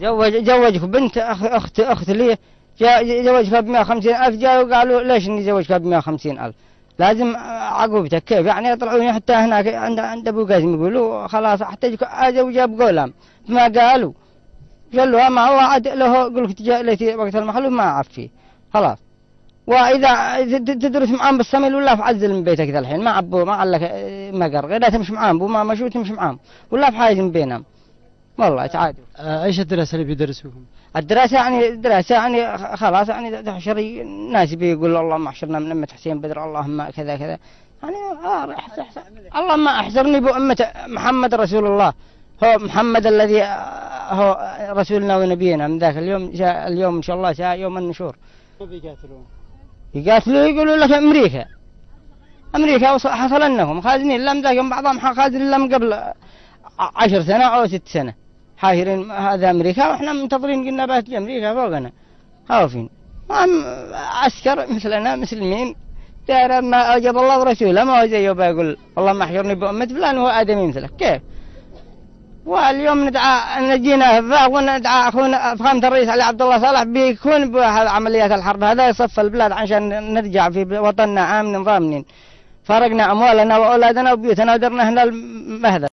جوجك بنت أخت لي، جوجك ب150,000، جاءوا قالوا ليش نزوجك ب150,000؟ لازم عقوبتك كيف يعني؟ يطلعوني حتى هناك عند أبو قاسم يقولوا خلاص أحتاجك أزوجها بقولهم، ما قالوا قالوا ما هو عاد له قلت جاء لي وقت المحل وما عفي خلاص. وإذا تدرس معاهم بالصميل ولا فعزل من بيتك ذا الحين، ما عبوا ما علك مقر غير تمشي معاهم، بو ما مشوا تمشي معاهم ولا في حاجة بينهم والله تعادوا. ايش الدراسة اللي بيدرسوهم؟ الدراسة يعني خلاص يعني تحشر الناس بيقول اللهم احشرنا من أمة حسين بدر، اللهم كذا كذا يعني اللهم احشرني بأمة محمد رسول الله، هو محمد الذي هو رسولنا ونبينا من ذاك اليوم، جاء اليوم إن شاء الله جاء يوم النشور. يقاتلوا يقولوا لك أمريكا حصل أنهم خازنين لم ذاك بعضهم خازن لم قبل 10 سنة أو 6 سنة حاهرين هذا أمريكا، وإحنا منتظرين قلنا بات أمريكا فوقنا خاوفين، عسكر مثلنا مسلمين دار ما أوجب الله ورسوله، ما هو زيه بيقول اللهم احشرني بأمة فلان هو آدمي مثلك كيف. واليوم نجينا الذاق وندعى أخونا فخامة الرئيس علي عبد الله صالح بيكون بعمليات الحرب هذا يصف البلاد عشان نرجع في وطننا آمن ضامنين، فرقنا أموالنا وأولادنا وبيوتنا ودرنا هنا المهذب.